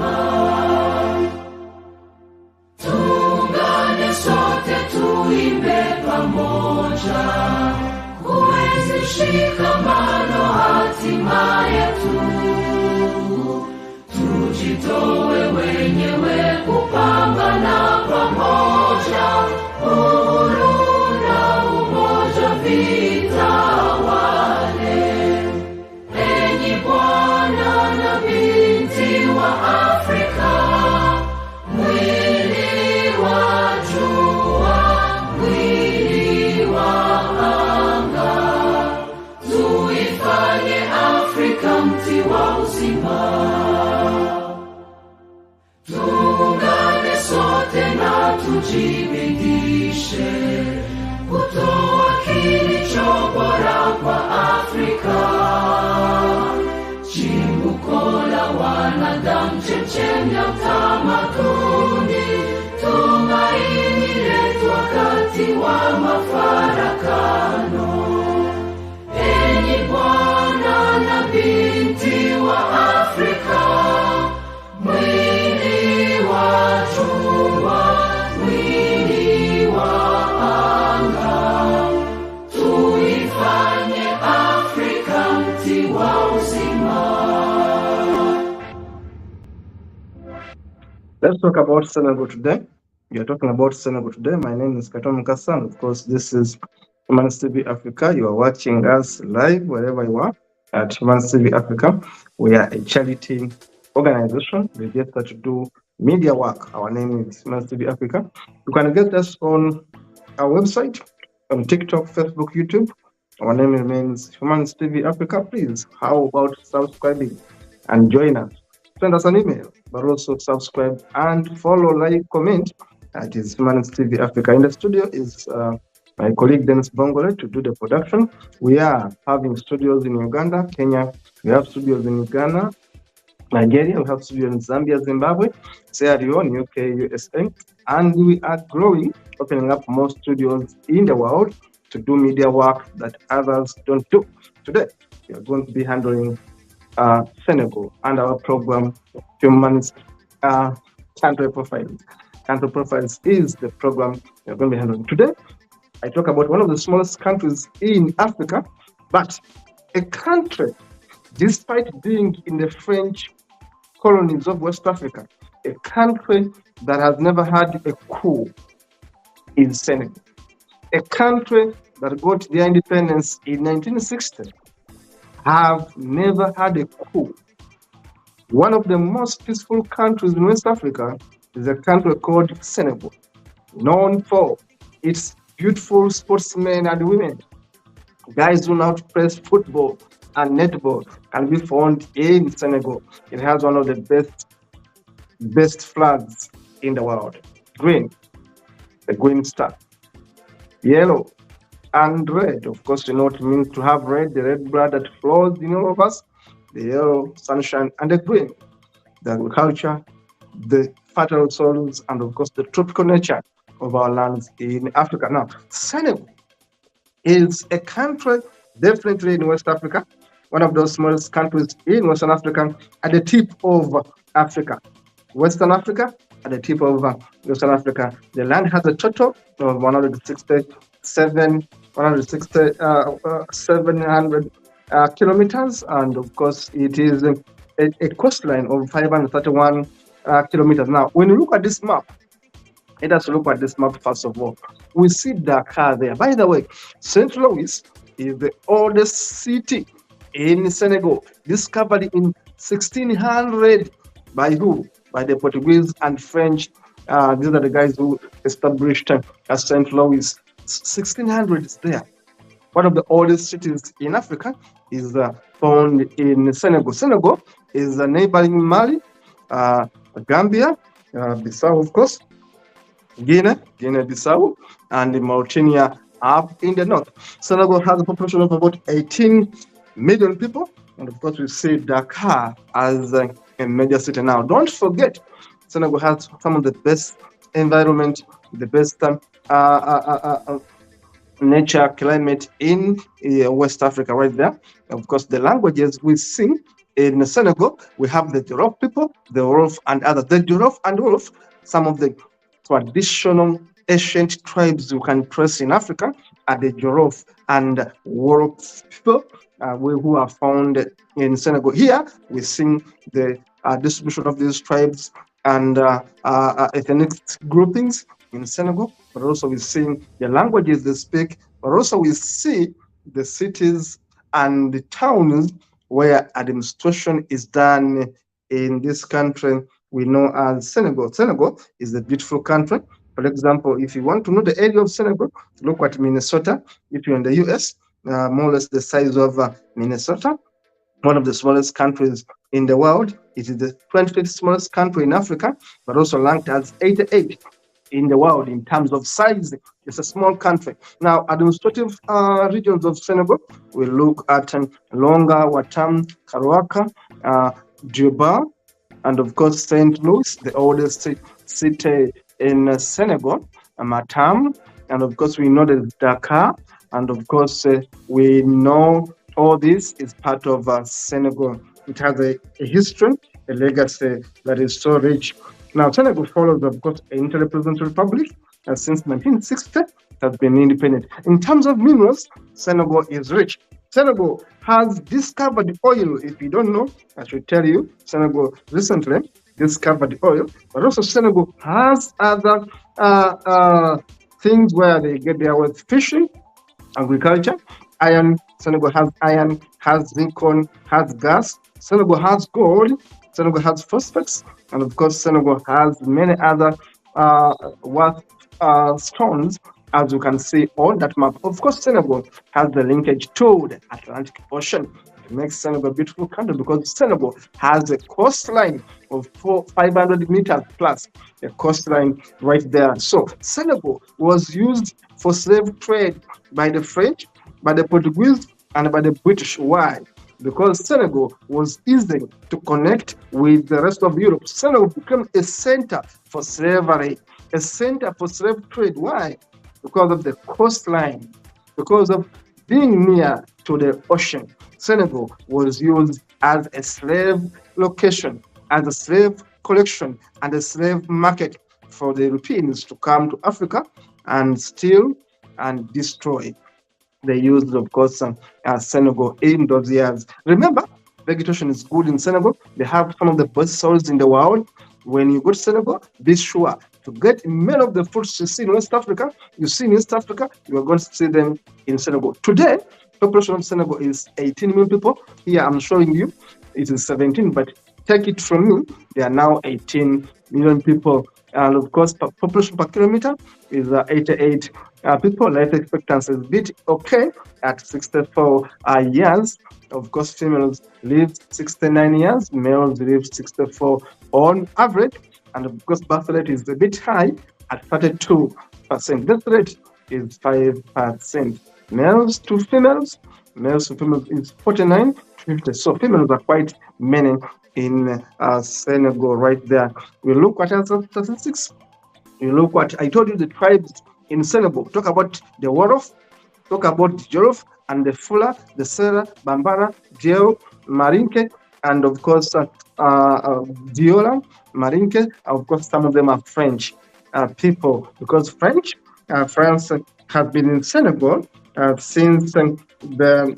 uzima. Tuungane sote tuimbe pamoja, kuenzi shikamano hatima yetu. Tujitoe wenyewe kupambana pamoja, uhuru na umoja vitawale. Enyi bwana na binti wa Afrika, mwili wa jua, mwili wa anga, tuifanye Afrika mti wa uzima. Tuungane sote na tujibidishe kutoa kilicho bora kwa Afrika. Chimbuko la wanadamu, chemchemi ya utamaduni, tumaini letu wakati wa mafarakano. Enyi bwana na binti wa Afrika, mwili wa jua, mwili wa anga, tuifanye Afrika mti wa uzima. Let's talk about Senegal today. We are talking about Senegal today. My name is Katom Kassan. Of course, this is Humanist TV Africa. You are watching us live wherever you are at Humanist TV Africa. We are a charity organization registered to do media work. Our name is Humanist TV Africa. You can get us on our website, on TikTok, Facebook, YouTube. Our name remains Humanist TV Africa. Please, how about subscribing and join us? Send us an email, but also subscribe and follow, like, comment. That is Humanist TV Africa. In the studio is my colleague Dennis Bongole to do the production. We are having studios in Uganda, Kenya. We have studios in Ghana, Nigeria. We have studios in Zambia, Zimbabwe, Sierra Leone, UK, USA. And we are growing, opening up more studios in the world to do media work that others don't do. Today, we are going to be handling Senegal and our program, Humanist Country Profiles. Country Profiles is the program we are going to be handling. Today, I talk about one of the smallest countries in Africa, but a country, despite being in the French colonies of West Africa, a country that has never had a coup in Senegal. A country that got their independence in 1960 have never had a coup. One of the most peaceful countries in West Africa is a country called Senegal, known for its beautiful sportsmen and women. Guys who know how to play football and netball can be found in Senegal. It has one of the best flags in the world. Green, the green star. Yellow and red. Of course, you know what it means to have red, the red blood that flows in all of us, the yellow sunshine, and the green, the agriculture, the fertile soils, and of course, the tropical nature of our lands in Africa. Now, Senegal is a country definitely in West Africa, one of those smallest countries in Western Africa, at the tip of Africa. Western Africa, at the tip of Western Africa. The land has a total of 700 kilometers, and of course, it is a coastline of 531 kilometers. Now, when you look at this map, let us look at this map first of all. We see Dakar there. By the way, St. Louis is the oldest city in Senegal, discovered in 1600 by who? By the Portuguese and French. These are the guys who established St. Louis. 1600 is there. One of the oldest cities in Africa is found in Senegal. Senegal is neighboring Mali, Gambia, Bissau, of course, Guinea-Bissau, and Mauritania up in the north. Senegal has a population of about 18 million people, and of course we see Dakar as a major city. Now, don't forget, Senegal has some of the best environment, the best nature, climate in West Africa right there. Of course, the languages we sing In Senegal, we have the Jolof people, the Wolof and others. The Jolof and Wolof, some of the traditional ancient tribes you can trace in Africa are the Jolof and Wolof people who are found in Senegal. Here, we see the distribution of these tribes and ethnic groupings in Senegal, but also we see the languages they speak, but also we see the cities and the towns where administration is done in this country we know as Senegal. Senegal is a beautiful country. For example, if you want to know the area of Senegal, look at Minnesota. If you're in the US, more or less the size of Minnesota, one of the smallest countries in the world. It is the 25th smallest country in Africa, but also ranked as 88 in the world in terms of size. It's a small country. Now, administrative regions of Senegal, we look at Longa, Watam, Karawaka, Djouba, and of course St. Louis, the oldest city in Senegal, Matam, and of course we know there's Dakar, and of course we know all this is part of Senegal. It has a history, a legacy that is so rich. Now, Senegal follows, of course, an inter-representative republic since 1960. It has been independent. In terms of minerals, Senegal is rich. Senegal has discovered oil. If you don't know, I should tell you, Senegal recently discovered oil, but also Senegal has other things where they get their wealth: fishing, agriculture, iron. Senegal has iron, has zircon, has gas. Senegal has gold. Senegal has phosphates, and of course, Senegal has many other worth stones, as you can see on that map. Of course, Senegal has the linkage to the Atlantic Ocean. It makes Senegal a beautiful country because Senegal has a coastline of 500 meters plus, a coastline right there. So Senegal was used for slave trade by the French, by the Portuguese, and by the British. Why? Because Senegal was easy to connect with the rest of Europe. Senegal became a center for slavery, a center for slave trade. Why? Because of the coastline, because of being near to the ocean. Senegal was used as a slave location, as a slave collection, and a slave market for the Europeans to come to Africa and steal and destroy. They used, of course, Senegal in those years. Remember, vegetation is good in Senegal. They have some of the best soils in the world. When you go to Senegal, be sure to get many of the fruits you see in West Africa. You see in East Africa, you are going to see them in Senegal. Today, population of Senegal is 18 million people. Here I'm showing you it is 17, but take it from me, they are now 18 million people. And of course, population per kilometer is 88 people. Life expectancy is a bit okay at 64 years. Of course, females live 69 years, males live 64 on average. And of course, birth rate is a bit high at 32%. Death rate is 5%. Males to females is 49 to 50. So females are quite many in Senegal right there. We look at our statistics. You look what I told you, the tribes in Senegal. Talk about the Wolof, talk about the Jolof and the Fula, the Sera, Bambara, Jeo, Marinke, and of course Diola, Marinke. Of course, some of them are French people because France has been in Senegal since the.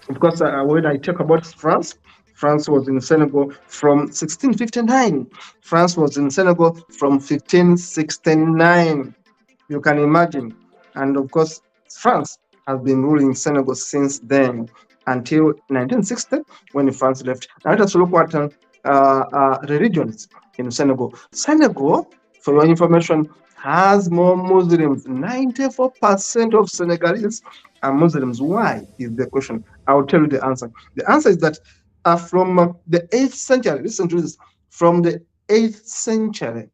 Of course, when I talk about France was in Senegal from 1659. France was in Senegal from 1569. You can imagine. And of course, France has been ruling Senegal since then until 1960 when France left. Now let us look at the regions in Senegal. Senegal, for your information, has more Muslims. 94% of Senegalese are Muslims. Why is the question? I'll tell you the answer. The answer is that from the 8th century, listen to this, from the 8th century,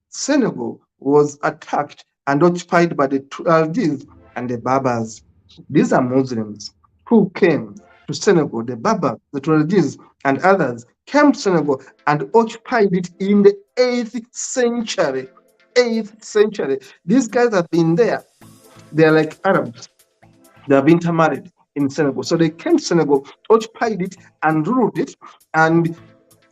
Senegal was attacked and occupied by the Tuaregs and the Berbers. These are Muslims who came to Senegal, the Berbers, the Tuaregs, and others came to Senegal and occupied it in the 8th century. 8th century. These guys have been there. They're like Arabs. They have intermarried in Senegal. So they came to Senegal, occupied it, and ruled it, and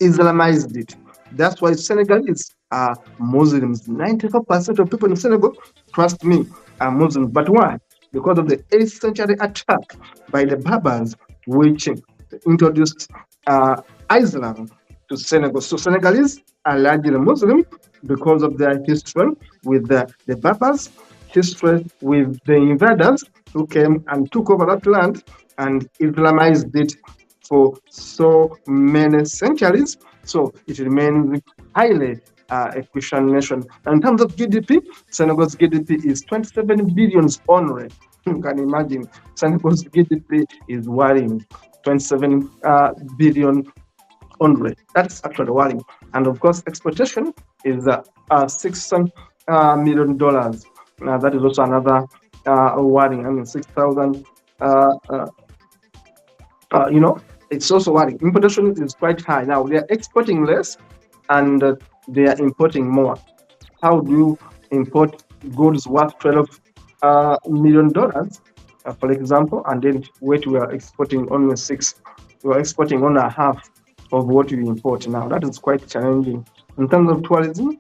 Islamized it. That's why Senegalese are Muslims. 94% of people in Senegal, trust me, are Muslims. But why? Because of the 8th century attack by the Berbers, which introduced Islam to Senegal. So Senegalese are largely Muslim because of their history with the Berbers, history with the invaders who came and took over that land and Islamized it for so many centuries. So it remains highly a Christian nation. And in terms of GDP, Senegal's GDP is 27 billion only. You can imagine Senegal's GDP is worrying 27 billion only. That's actually worrying. And of course, exportation is $6 million. That is also another worrying. I mean, 6,000. It's also worrying. Importation is quite high. Now they are exporting less and they are importing more. How do you import goods worth $12 million, for example, and then we are exporting only 6? We are exporting only half of what we import now. That is quite challenging. In terms of tourism is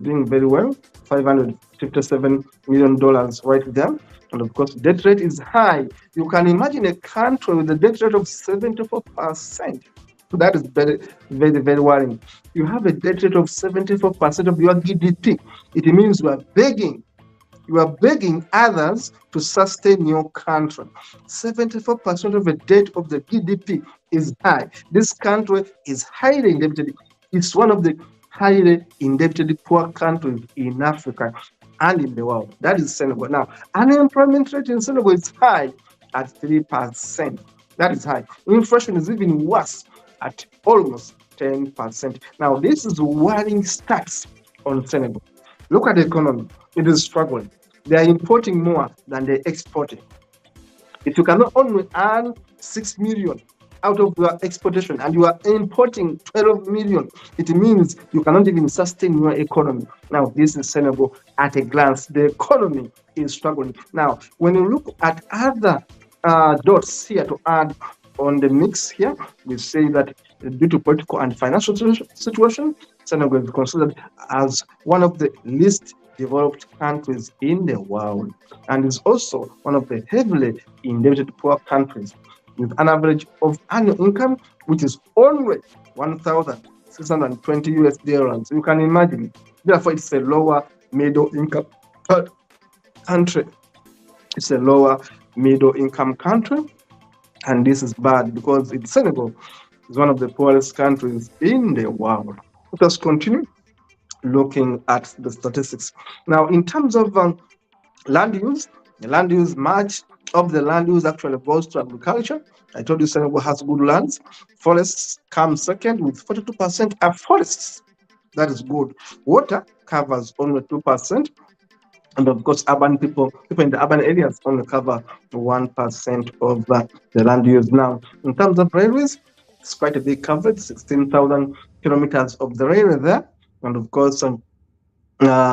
doing very well, $557 million right there. And of course, debt rate is high. You can imagine a country with a debt rate of 74%. That is very, very, very worrying. You have a debt rate of 74% of your GDP. It means you are begging others to sustain your country. 74% of the debt of the GDP is high. This country is highly indebted. It's one of the highly indebted poor countries in Africa and in the world. That is Senegal. Now, unemployment rate in Senegal is high at 3%. That is high. Inflation is even worse at almost 10%. Now, this is worrying stats on Senegal. Look at the economy. It is struggling. They are importing more than they exporting. If you cannot only earn 6 million out of your exportation and you are importing 12 million, it means you cannot even sustain your economy. Now, this is Senegal at a glance. The economy is struggling. Now, when you look at other dots here to add on the mix here, we say that due to political and financial situation, Senegal is considered as one of the least developed countries in the world and is also one of the heavily indebted poor countries with an average of annual income which is only 1,620 US dollars. You can imagine. Therefore, it's a lower middle income country. It's a lower middle income country, and this is bad because Senegal is one of the poorest countries in the world. Let us continue looking at the statistics. Now, in terms of land use, much of the land use actually goes to agriculture. I told you Senegal has good lands. Forests come second with 42% are forests. That is good. Water covers only 2%. And of course, urban people in the urban areas only cover 1% of the land use. Now, in terms of railways, it's quite a big coverage, 16,000 kilometers of the railway there. And of course,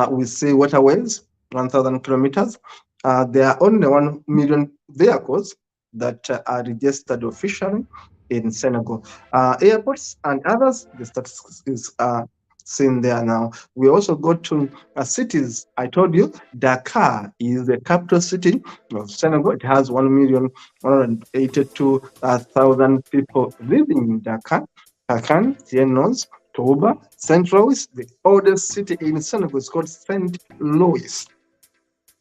we see waterways, 1,000 kilometers. There are only 1 million vehicles that are registered officially in Senegal. Airports and others, the statistics is seen there now. We also go to cities. I told you Dakar is the capital city of Senegal. It has 1,182,000 people living in Dakar. Akan, Sienos, Touba, Saint Louis, the oldest city in Senegal is called Saint Louis.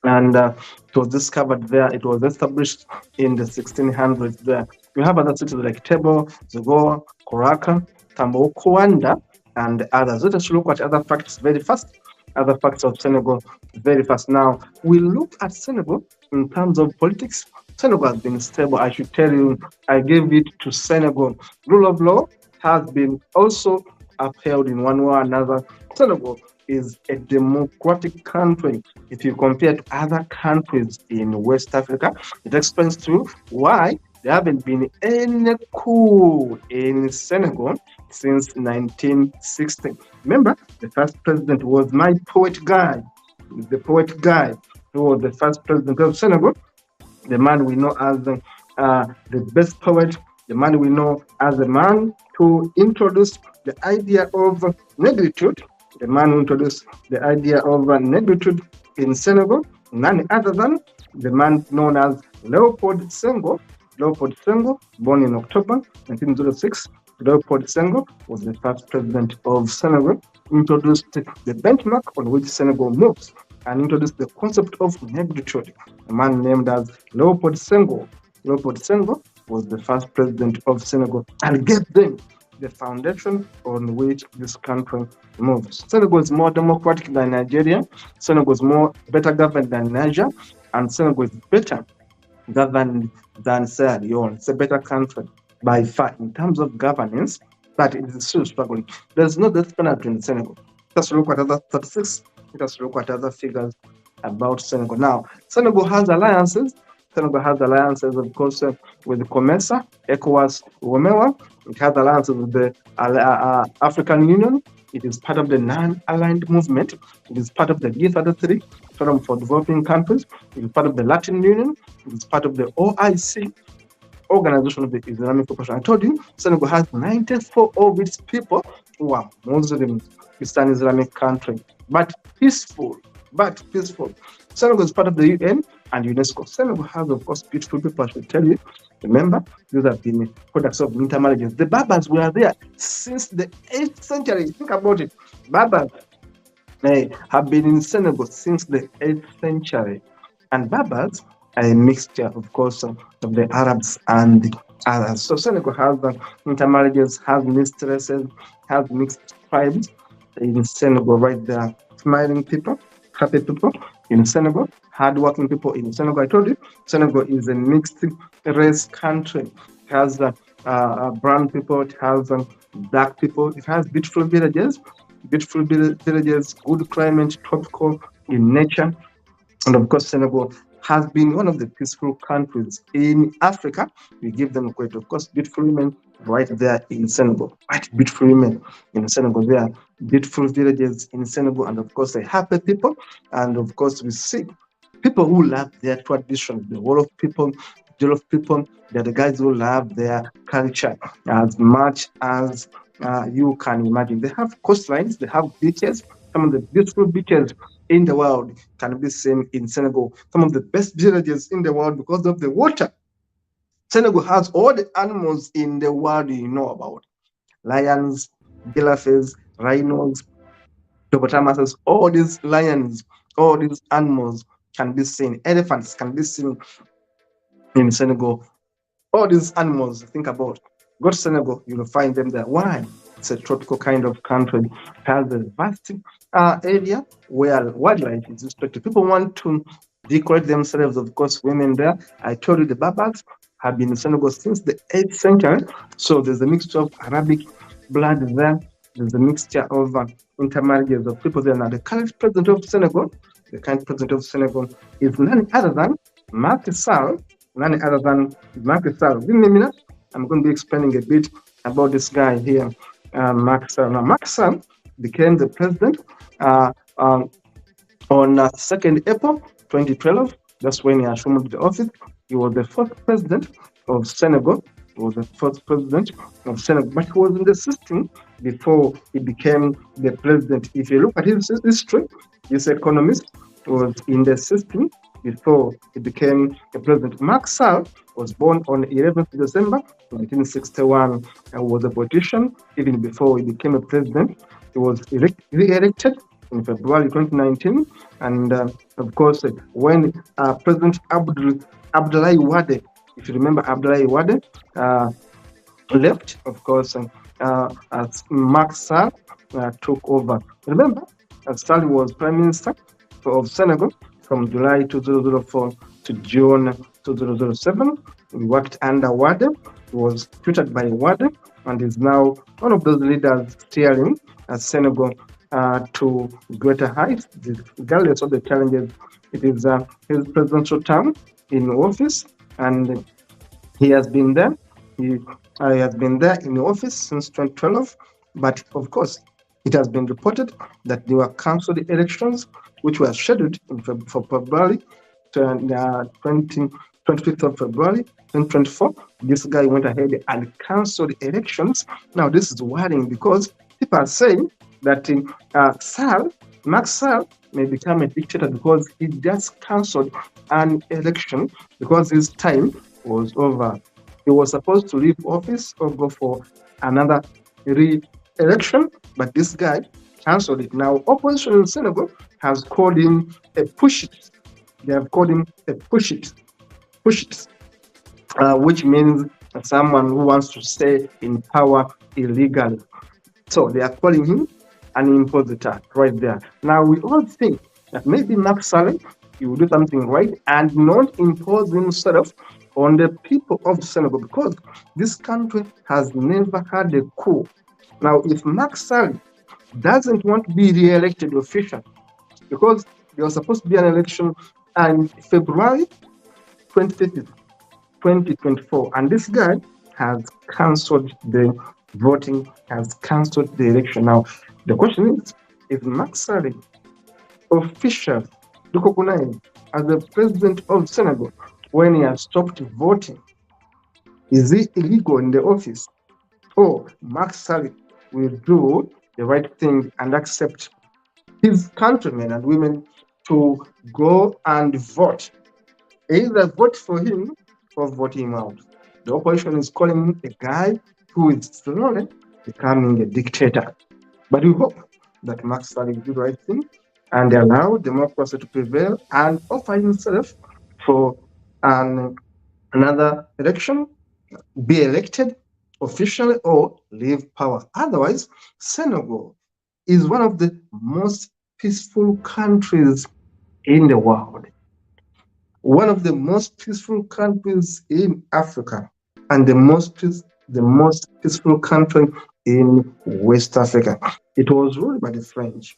And it was discovered there. It was established in the 1600s there. We have other cities like Tebo, Zagor, Koraka, Tambokwanda, and others. Let us look at other facts very fast. Other facts of Senegal very fast. Now, we look at Senegal in terms of politics. Senegal has been stable. I should tell you, I gave it to Senegal. Rule of law has been also upheld in one way or another. Senegal is a democratic country. If you compare to other countries in West Africa, it explains to you why there haven't been any coup in Senegal since 1960. Remember, the first president was my poet guy, who was the first president of Senegal, the man we know as the best poet, the man we know as the man to introduce the idea of negritude, the man who introduced the idea of negritude in Senegal, none other than the man known as Leopold Senghor. Leopold Senghor, born in October 1906, Leopold Senghor was the first president of Senegal, introduced the benchmark on which Senegal moves, and introduced the concept of negritude. A man named as Leopold Senghor. Leopold Senghor was the first president of Senegal and gave them the foundation on which this country moves. Senegal is more democratic than Nigeria. Senegal is better governed than Niger, and Senegal is better governed than Sierra Leone. It's a better country by far in terms of governance, but it is still struggling. There's no death penalty in Senegal. Let's look at other statistics. Let's look at other figures about Senegal. Now, Senegal has alliances. Senegal has alliances, of course, with COMESA, ECOWAS, WOMEWA. It has alliances with the African Union. It is part of the non-aligned movement. It is part of the G33, Forum for Developing Countries. It is part of the Latin Union. It is part of the OIC, Organization of the Islamic Cooperation. I told you, Senegal has 94 of its people who are Muslims. It's an Islamic country, but peaceful. Senegal is part of the UN and UNESCO. Senegal has, of course, beautiful people, I should tell you. Remember, these have been products of intermarriages. The Berbers were there since the 8th century. Think about it. Berbers have been in Senegal since the 8th century. And Berbers are a mixture, of course, of the Arabs and the others. So Senegal has intermarriages, has mistresses, has mixed tribes in Senegal right there. Smiling people, happy people in Senegal, hardworking people in Senegal. I told you, Senegal is a mixed race country. It has brown people, it has black people, it has beautiful villages, good climate, tropical in nature. And of course, Senegal has been one of the peaceful countries in Africa. We give them credit. Of course, beautiful women right there in Senegal. Right, beautiful women in Senegal. There are beautiful villages in Senegal, and of course, they happy people. And of course, we see people who love their tradition. The Wolof people, they're the guys who love their culture as much as you can imagine. They have coastlines, they have beaches. Some of the beautiful beaches in the world can be seen in Senegal. Some of the best villages in the world because of the water. Senegal has all the animals in the world you know about. Lions, giraffes, rhinos, hippopotamuses, all these lions, all these animals can be seen. Elephants can be seen in Senegal. All these animals, think about. Go to Senegal, you'll find them there. Why? It's a tropical kind of country. It has a vast area where wildlife is respected. People want to decorate themselves, of course, women there. I told you the Berbers have been in Senegal since the 8th century. So there's a mixture of Arabic blood there. There's a mixture of intermarriages of people there. Now, the current president of Senegal is none other than Macky Sall. Give me a minute. I'm going to be explaining a bit about this guy here, Macky Sall. Now, Macky Sall became the president on 2nd April 2012. That's when he assumed the office. He was the first president of Senegal. But he was in the system before he became the president. If you look at his history, this economist was in the system before he became the president. Macky Sall was born on 11th December 1961 and was a politician even before he became a president. He was re-elected in February 2019, and of course, when President Abdoulaye Wade, if you remember Abdoulaye Wade, left, of course, as Macky Sall took over. Remember, Sall was Prime Minister of Senegal from July 2004 to June 2007. He worked under Wade, was tutored by Wade, and is now one of those leaders steering Senegal to greater heights, regardless of the challenges. It is his presidential term in office, and he has been there. He has been there in office since 2012, but of course, it has been reported that there were cancelled elections, which were scheduled for February 2020 25th of February 2024, this guy went ahead and cancelled elections. Now, this is worrying because people are saying that Max Sall may become a dictator because he just cancelled an election because his time was over. He was supposed to leave office or go for another re-election, but this guy cancelled it. Now, opposition in Senegal has called him a push it. They have called him a push it, which means someone who wants to stay in power illegally. So they are calling him an impositor right there. Now we all think that maybe Macky Sall, he will do something right and not impose himself on the people of Senegal because this country has never had a coup. Now, if Macky Sall doesn't want to be re-elected officially, because there was supposed to be an election on February 25th, 2024, and this guy has cancelled the voting, has cancelled the election. Now, the question is Macky Sall officially recognized as the president of Senegal when he has stopped voting? Is he illegal in the office? Or Macky Sall will do the right thing and accept his countrymen and women to go and vote? Either vote for him or vote him out. The opposition is calling him a guy who is slowly becoming a dictator. But we hope that Macky Sall will do the right thing and allow democracy to prevail and offer himself for another election, be elected officially or leave power. Otherwise, Senegal is one of the most peaceful countries in the world, one of the most peaceful countries in Africa, and the most peaceful country in West Africa. It was ruled by the French.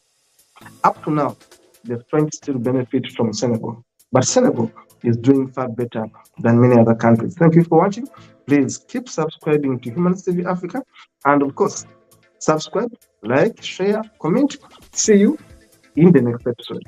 Up to now, the French still benefit from Senegal, but Senegal is doing far better than many other countries. Thank you for watching. Please keep subscribing to Humans TV Africa, and of course, subscribe, like, share, comment. See you in the next episode.